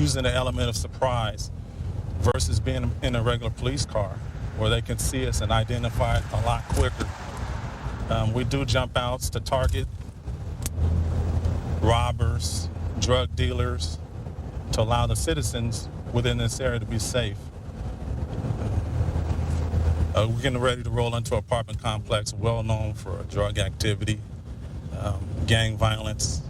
using the element of surprise versus being in a regular police car where they can see us and identify it a lot quicker. We do jump outs to target robbers, drug dealers, to allow the citizens within this area to be safe. We're getting ready to roll into an apartment complex well known for drug activity, gang violence,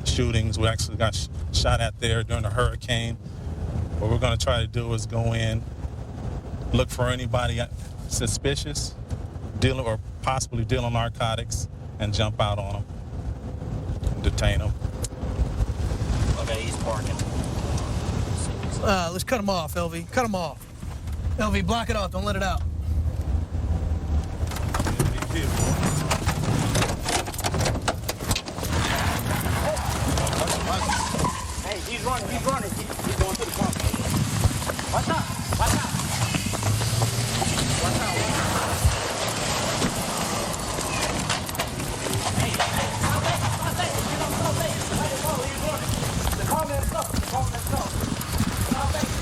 shootings. We actually got shot at there during a hurricane. What we're going to try to do is go in, look for anybody suspicious, dealing or possibly dealing narcotics, and jump out on them, detain them. Okay, he's parking. Let's cut him off, LV. Cut him off. LV, block it off. Don't let it out. Hey, he's running. He's going to the car. Watch out. Watch out. Watch out. Hey, stop that. He's running. The car man, stop. Stop that.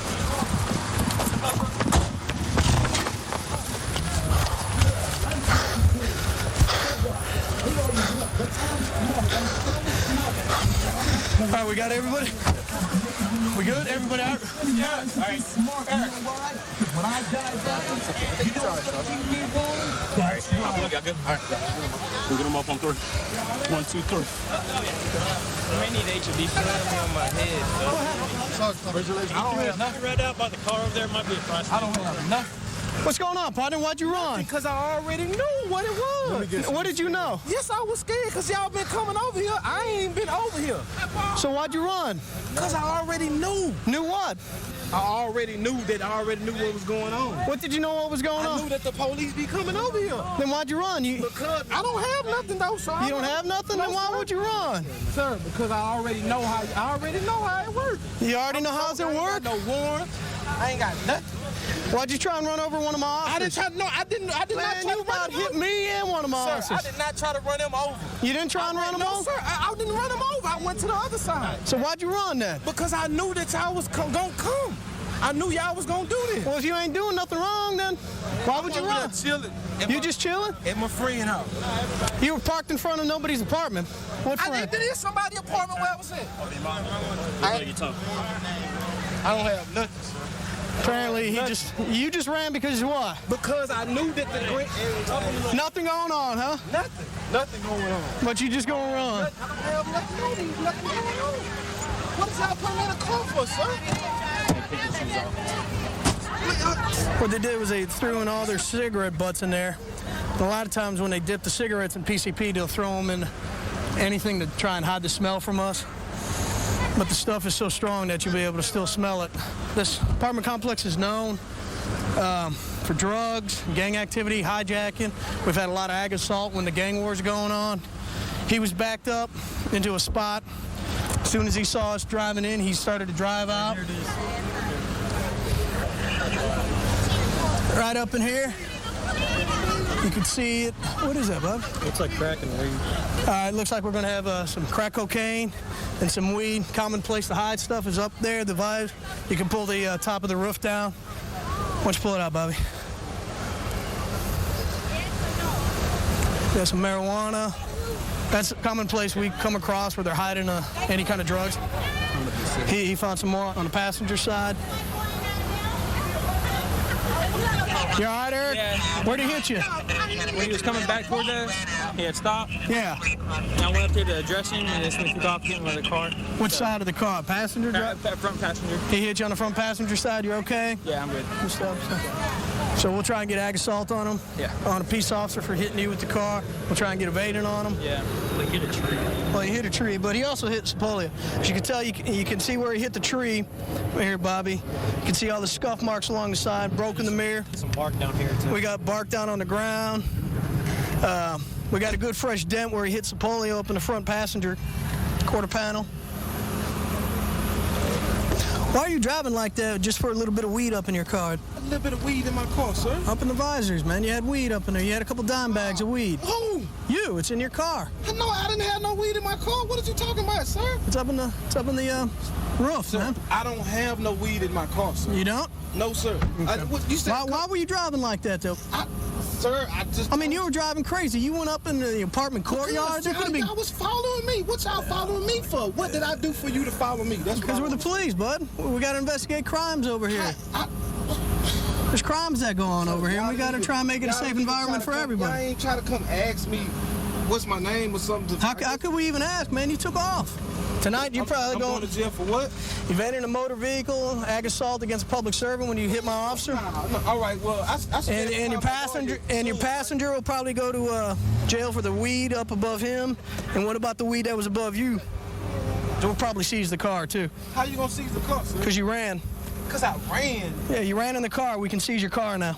All right, we got everybody? We good? Everybody out? Yeah. All right. Eric. When I die, you know All right. Got good? All right. We'll get him up on 3. 1, 2, 3. I may need HB slamming me on my head. I don't have nothing. Right out by the car over there might be a price. I don't have nothing. What's going on, partner? Why'd you run? Because I already knew what it was. What did you know? Yes, I was scared because y'all been coming over here. I ain't been over here. So why'd you run? Because I already knew. Knew what? I already knew what was going on. What did you know what was going I on? knew that the police be coming over here. Then why'd you run? Because I don't have nothing though, sir. You don't have nothing? Then why would you run? Sir, because I already know how it works. You already know how it works? No warrant. I ain't got nothing. Why'd you try and run over one of my officers? I didn't try. No, I did not try you to about run him hit me and one of my over. officers. Sir, I did not try to run him over. You didn't try and run him no, over? sir, I didn't run him over. I went to the other side. So why'd you run then? Because I knew that y'all was gonna come. I knew y'all was gonna do this. Well, if you ain't doing nothing wrong, then why would you run? Chilling. You just chilling? At my friend house. You were parked in front of nobody's apartment. What friend? I did somebody's apartment where I was at. I don't have nothing, sir. Apparently, you just ran because what? Because I knew that the Nothing going on, huh? Nothing going on. But you just gonna run. I don't have nothing on me. Nothing going on. What is y'all putting in a car for, sir? What they did was they threw in all their cigarette butts in there. And a lot of times when they dip the cigarettes in PCP, they'll throw them in anything to try and hide the smell from us. But the stuff is so strong that you'll be able to still smell it. This apartment complex is known for drugs, gang activity, hijacking. We've had a lot of ag assault when the gang wars are going on. He was backed up into a spot. As soon as he saw us driving in, he started to drive out. Right up in here. You can see it. What is that, bud? Looks like crack and weed. All right, looks like we're going to have some crack cocaine and some weed. Common place to hide stuff is up there, the vibes. You can pull the top of the roof down. Why don't you pull it out, Bobby? Got some marijuana. That's a common place we come across where they're hiding any kind of drugs. He found some more on the passenger side. You all right, Eric? Yeah. Where'd he hit you? When he was coming back toward us, he had stopped. Yeah. And I went up there to address him, and then he took off getting out of the car. Which side of the car? Passenger? Front passenger. He hit you on the front passenger side. You're okay? Yeah, I'm good. Good stuff. So we'll try and get ag assault on him. Yeah. On a peace officer for hitting you with the car. We'll try and get evading on him. Yeah. Like hit a tree. Well, he hit a tree, but he also hit Sapolio. As you can tell, you can see where he hit the tree. Right here, Bobby. You can see all the scuff marks along the side, broken the mirror. Some bark down here, too. We got bark down on the ground. We got a good fresh dent where he hit Sapolio up in the front passenger quarter panel. Why are you driving like that just for a little bit of weed up in your car? A little bit of weed in my car, sir. Up in the visors, man. You had weed up in there. You had a couple dime bags of weed. Who? You, it's in your car. No, I didn't have no weed in my car. What are you talking about, sir? It's up in the roof, Sir, man. I don't have no weed in my car, sir. You don't? No, sir. You said Why were you driving like that, though? Sir, I mean, you were driving crazy. You went up into the apartment courtyard. There could have been. Y'all was following me. What y'all following me for? What did I do for you to follow me? That's Because we're the police, bud. We got to investigate crimes over here. There's crimes that go on over here, and we got to try and make it a safe environment for everybody. Y'all ain't trying to come ask me what's my name or something. How could we even ask, man? You took off. Tonight, you're probably going to jail for what? Evading a motor vehicle, ag assault against a public servant when you hit my officer. No, all right, well, and your passenger will probably go to jail for the weed up above him. And what about the weed that was above you? We'll probably seize the car too. How you gonna seize the car, sir? Because you ran. Because I ran. Yeah, you ran in the car. We can seize your car now.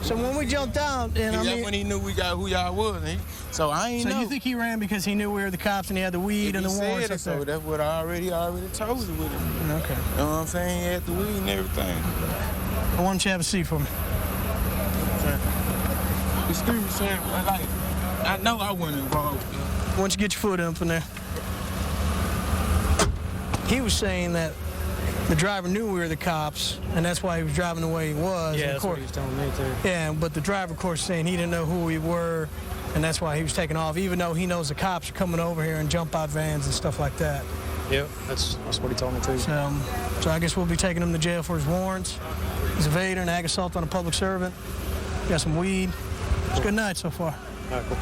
So when we jumped out, and that's when he knew we got who y'all was. So I ain't know. So you think he ran because he knew we were the cops and he had the weed and the warrants up there? So that's what I already told you with him. Okay. You know what I'm saying? He had the weed and everything. Why don't you have a seat for me? Excuse me, sir. I know I wasn't involved. Why don't you get your foot up in there? He was saying that the driver knew we were the cops, and that's why he was driving the way he was. Yeah, that's what he was telling me, too. Yeah, but the driver, of course, saying he didn't know who we were, and that's why he was taking off, even though he knows the cops are coming over here and jump out vans and stuff like that. Yep, that's what he told me, too. So I guess we'll be taking him to jail for his warrants. He's evading and ag assault on a public servant. Got some weed. It's a good night so far. All right, cool.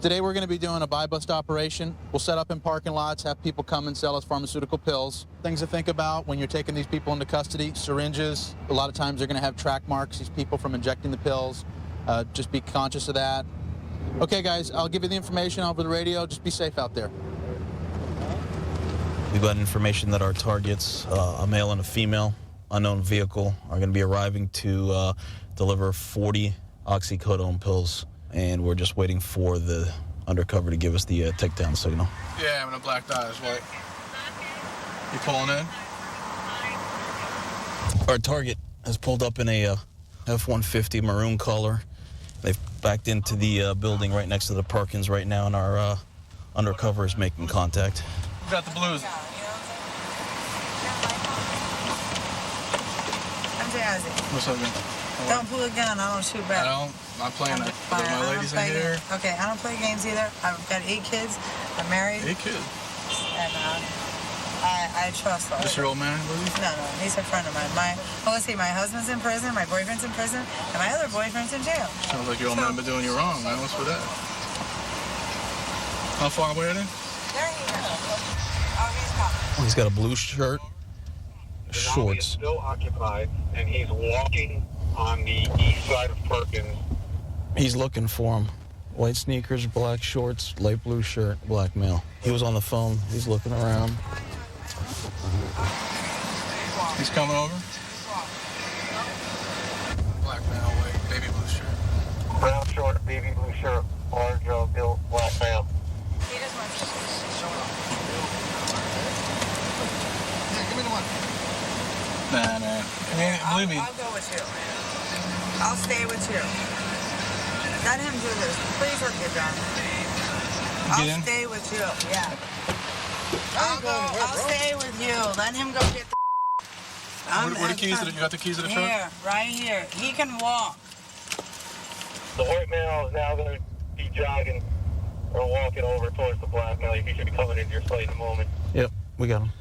Today we're going to be doing a buy-bust operation. We'll set up in parking lots, have people come and sell us pharmaceutical pills. Things to think about when you're taking these people into custody: syringes. A lot of times they're going to have track marks, these people, from injecting the pills. Just be conscious of that. Okay, guys, I'll give you the information over the radio. Just be safe out there. We've got information that our targets, a male and a female, unknown vehicle, are going to be arriving to deliver 40 oxycodone pills. And we're just waiting for the undercover to give us the takedown signal. Yeah, having a black dot is white. You pulling in? Our target has pulled up in a F-150 maroon color. They've backed into the building right next to the Perkins right now, and our undercover is making contact. Who got the blues? I'm Jazzy. What's up, man? Don't pull a gun. I don't shoot back. I'm playing that. My ladies in here. Okay, I don't play games either. I've got 8 kids. I'm married. 8 kids? And I trust all. Just your old man, Lily? No, he's a friend of mine. Let's see, my husband's in prison, my boyfriend's in prison, and my other boyfriend's in jail. Sounds like your old man been doing you wrong, man. What's with that? How far away are they? There he is. Oh, he's coming. He's got a blue shirt, shorts. He's still occupied, and he's walking on the east side of Perkins. He's looking for him. White sneakers, black shorts, light blue shirt, black male. He was on the phone. He's looking around. He's coming over. Black male, white, baby blue shirt. Brown short, baby blue shirt, large, built, black male. He just wants to Give me the money. Nah. I mean, believe me. I'll go with you. I'll stay with you. Let him do this. Please don't get done. I'll stay with you. Yeah. I'll stay with you. Let him go get the. Where the keys to the, you got the keys to the truck? Here, right here. He can walk. The white male is now going to be jogging or walking over towards the black male. He should be coming into your sight in a moment. Yep, we got him.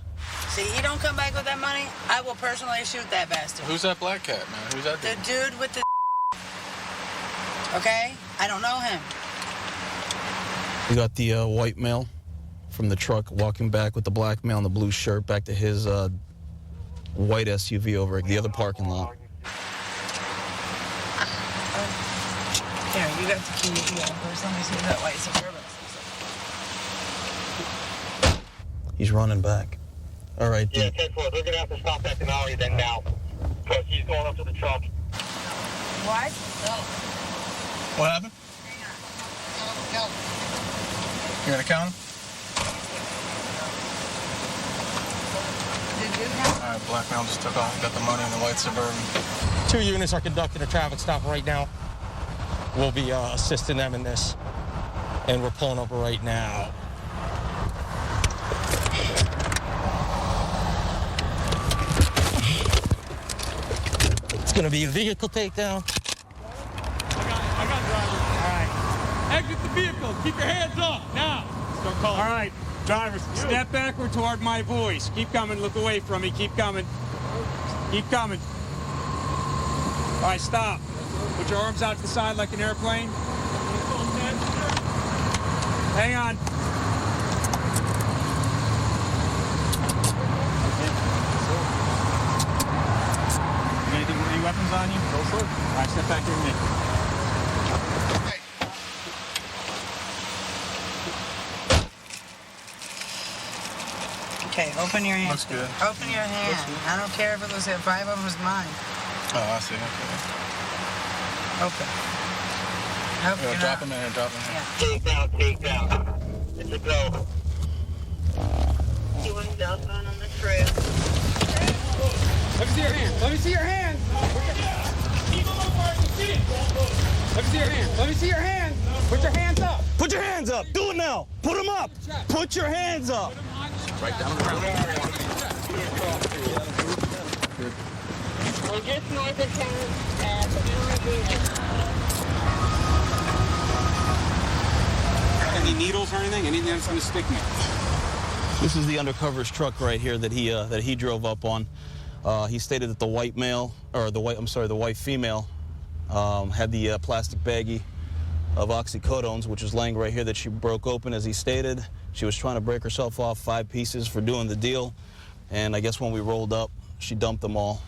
See, he don't come back with that money, I will personally shoot that bastard. Who's that black cat, man? Who's that dude? The dude with the. Okay? I don't know him. We got the white male from the truck walking back with the black male in the blue shirt back to his white SUV over at the other parking lot. Here, you got the key. Let me see that white Suburban. He's running back. All right, Yeah, 10-4. They're going to have to stop at Denali then now. Because he's going up to the truck. What? What happened? You're going to count him? Did you count? All right, black male just took off. Got the money in the white Suburban. 2 units are conducting a traffic stop right now. We'll be assisting them in this, and we're pulling over right now. It's going to be a vehicle takedown. I got driver. All right. Exit the vehicle. Keep your hands up now. Start calling. All right, drivers, step backward toward my voice. Keep coming. Look away from me. Keep coming. Keep coming. All right, stop. Put your arms out to the side like an airplane. Hang on. Any weapons on you? Go for it. All right, step back here with me. Okay, open your hand. Looks good. Open your hand. I don't care if it was 5 of them was mine. Oh, I see. Okay. Open. Open. Yo, drop him in here. Drop him in here. Take down, take down. It's a go. Doing southbound on the trail. Let me see your hand. Let me see your hand. Let me see your hand. Let me see your hand. Put your hands up. Put your hands up. Do it now. Put them up. Put your hands up. Right down on the ground. We're just north of town at the Any needles or anything? Anything that's on the stick man? This is the undercover's truck right here that he drove up on. He stated that the white male, or the white female, had the plastic baggie of oxycodones, which is laying right here, that she broke open, as he stated. She was trying to break herself off 5 pieces for doing the deal, and I guess when we rolled up, she dumped them all.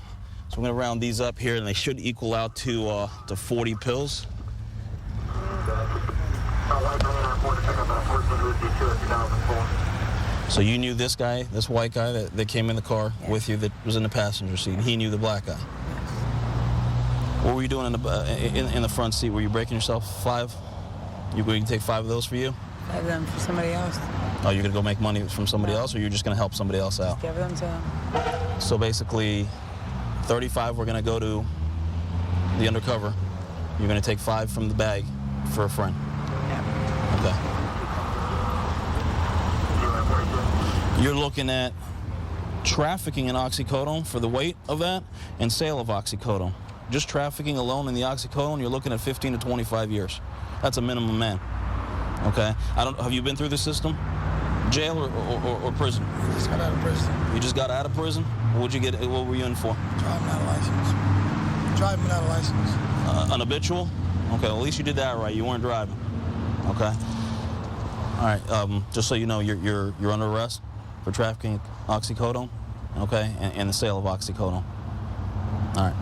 So I'm gonna round these up here, and they should equal out to 40 pills. So you knew this guy, this white guy that came in the car with you, that was in the passenger seat. He knew the black guy. What were you doing in the front seat? Were you breaking yourself 5? You going to take 5 of those for you? 5 of them for somebody else. Oh, you're going to go make money from somebody else, or you're just going to help somebody else out? Just give them to them. So basically, 35 we're going to go to the undercover. You're going to take 5 from the bag for a friend. Yeah. Okay. You're looking at trafficking in oxycodone for the weight of that, and sale of oxycodone. Just trafficking alone in the oxycodone, you're looking at 15 to 25 years. That's a minimum, man. Okay? Have you been through the system? Jail or prison? I just got out of prison. You just got out of prison? What were you in for? Driving out of license. Driving without a license. An habitual? Okay, well, at least you did that right. You weren't driving. Okay? All right, just so you know, you're under arrest for trafficking oxycodone, okay, and the sale of oxycodone. All right.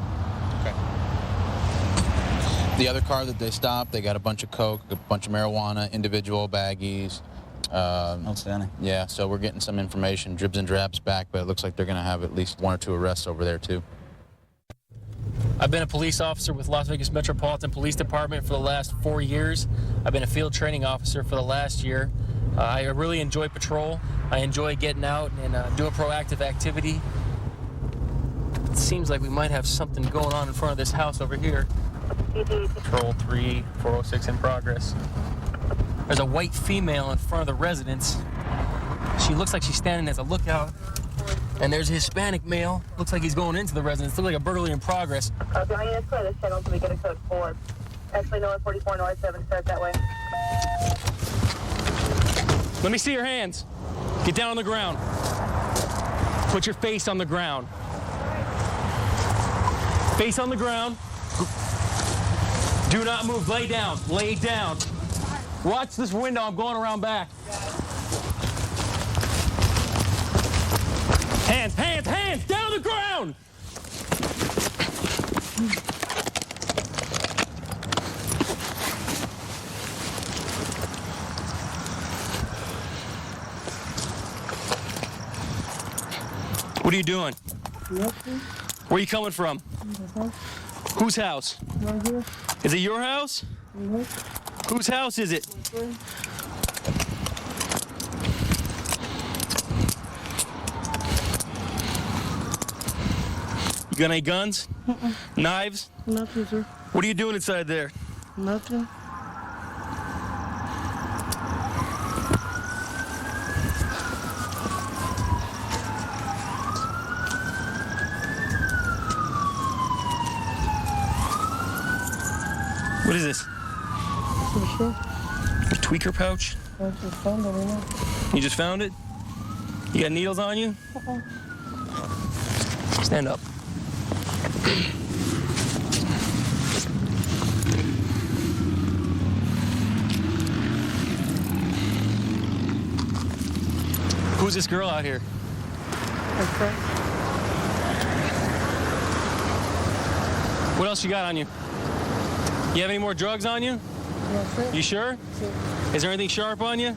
The other car that they stopped, they got a bunch of coke, a bunch of marijuana, individual baggies. Outstanding. Yeah, so we're getting some information, dribs and drabs back, but it looks like they're going to have at least 1 or 2 arrests over there, too. I've been a police officer with Las Vegas Metropolitan Police Department for the last 4 years. I've been a field training officer for the last year. I really enjoy patrol. I enjoy getting out and doing proactive activity. It seems like we might have something going on in front of this house over here. Patrol 3, 406 in progress. There's a white female in front of the residence. She looks like she's standing as a lookout. And there's a Hispanic male. Looks like he's going into the residence. Looks like a burglary in progress. Behind us, clear this channel until we get a code 4. Actually, north 44, north 7, start that way. Let me see your hands. Get down on the ground. Put your face on the ground. Face on the ground. Do not move. Lay down. Lay down. Watch this window. I'm going around back. Hands, hands, hands! Down on the ground! What are you doing? Nothing. Where are you coming from? Whose house? Right here. Is it your house? Whose house is it? You got any guns? Knives? Nothing, sir. What are you doing inside there? Nothing. What is this? Sure. A tweaker pouch? I just found it right now. You just found it? You got needles on you? Stand up. Who's this girl out here? My friend. What else you got on you? You have any more drugs on you? No, sir. You sure? Sure. Is there anything sharp on you?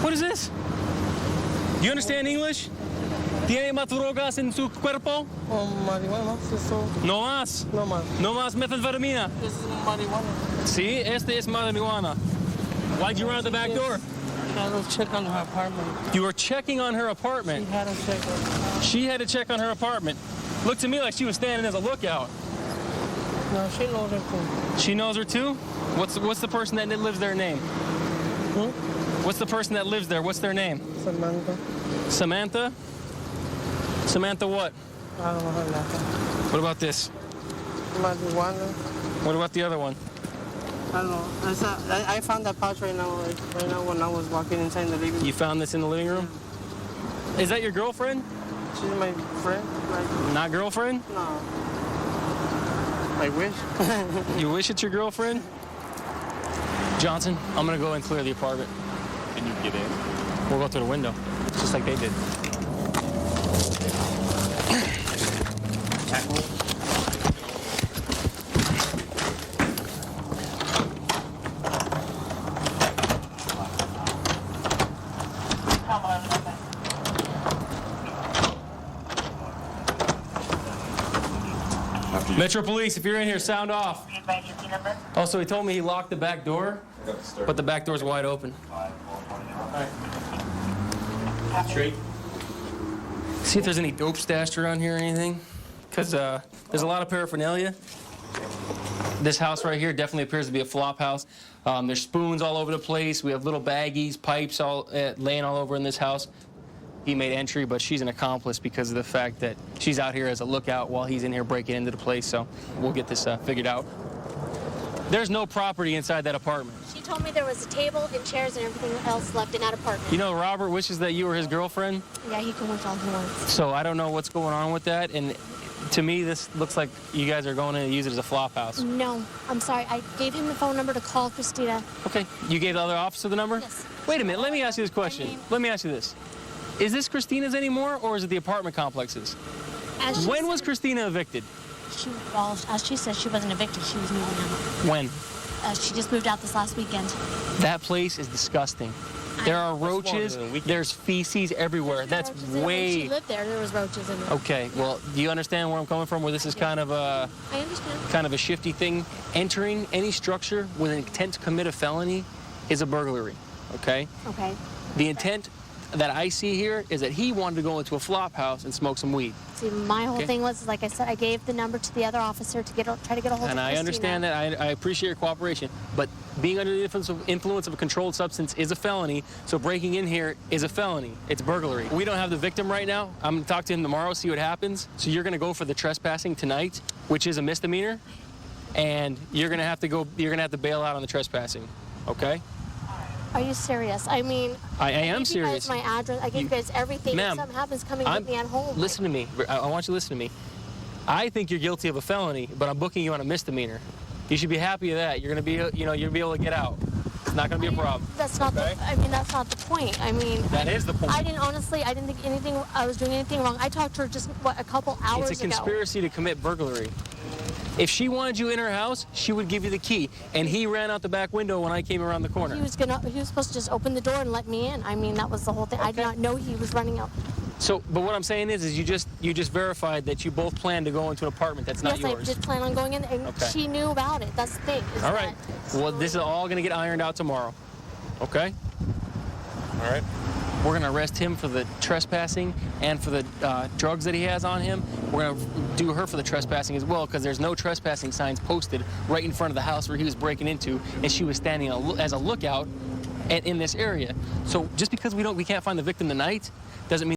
What is this? You understand English? ¿Tiene más drogas en su cuerpo? Marihuana, eso. No más. No más. No más metanfetamina. This is marijuana. Sí, este es marihuana. Why'd you run out the back door? I was checking on her apartment. You were checking on her apartment. She had to check on. She had to check on her apartment. Looked to me like she was standing as a lookout. No, she knows her too. She knows her too? What's the person that lives there name? What's the person that lives there? What's their name? Samantha. Samantha? Samantha what? I don't know her last name. What about this? Marijuana. What about the other one? I don't know. I found that pouch right now when I was walking inside the living room. You found this in the living room? Is that your girlfriend? She's my friend. Like, Not girlfriend? no. I wish. You wish it's your girlfriend? Johnson, I'm gonna go and clear the apartment. Can you get in? We'll go through the window, just like they did. Metro Police, if you're in here, sound off. Also, he told me he locked the back door, but the back door's wide open. Straight. See if there's any dope stashed around here or anything, because there's a lot of paraphernalia. This house right here definitely appears to be a flop house. There's spoons all over the place. We have little baggies, pipes all laying all over in this house. He made entry, but she's an accomplice because of the fact that she's out here as a lookout while he's in here breaking into the place, so we'll get this figured out. There's no property inside that apartment. She told me there was a table and chairs and everything else left in that apartment. You know, Robert wishes that you were his girlfriend. Yeah, he can watch all he wants. So I don't know what's going on with that, and to me, this looks like you guys are going to use it as a flop house. No, I'm sorry. I gave him the phone number to call Christina. Okay, you gave the other officer the number? Yes. Wait a minute, let me ask you this question. Let me ask you this. Is this Christina's anymore, or is it the apartment complex's? When was Christina evicted? Well, as she said, she wasn't evicted. She was moving out. When? She just moved out this last weekend. That place is disgusting. There are roaches, there's feces everywhere. That's When way... she lived there, there was roaches in there. Okay, well, do you understand where I'm coming from, where this is kind of a... I understand. Kind of a shifty thing? Entering any structure with an intent to commit a felony is a burglary, okay? Okay. The intent that I see here is that he wanted to go into a flop house and smoke some weed. See, my whole thing was, like I said, I gave the number to the other officer to try to get a hold of Christina. And I understand that. I appreciate your cooperation. But being under the influence of a controlled substance is a felony, so breaking in here is a felony. It's burglary. We don't have the victim right now. I'm going to talk to him tomorrow, see what happens. So you're going to go for the trespassing tonight, which is a misdemeanor, and you're going to have to bail out on the trespassing, okay? Are you serious? I mean, I am serious. I gave you guys my address. I gave you guys everything. If something happens, come and get me at home. Listen to me. I want you to listen to me. I think you're guilty of a felony, but I'm booking you on a misdemeanor. You should be happy of that. You're going to be, you'll be able to get out. It's not going to be a problem. That's not the. I mean, that's not the point. I mean, that is the point. I didn't think I was doing anything wrong. I talked to her just a couple hours ago. It's a conspiracy to commit burglary. If she wanted you in her house, she would give you the key. And he ran out the back window when I came around the corner. He was supposed to just open the door and let me in. I mean, that was the whole thing. Okay. I did not know he was running out. So, but what I'm saying is you just verified that you both planned to go into an apartment that's not yours. Yes, I did plan on going in, and she knew about it. That's the thing. All right. Well, this is all going to get ironed out tomorrow. Okay? All right. We're going to arrest him for the trespassing and for the drugs that he has on him. We're going to do her for the trespassing as well, because there's no trespassing signs posted right in front of the house where he was breaking into, and she was standing as a lookout in this area. So just because we can't find the victim tonight doesn't mean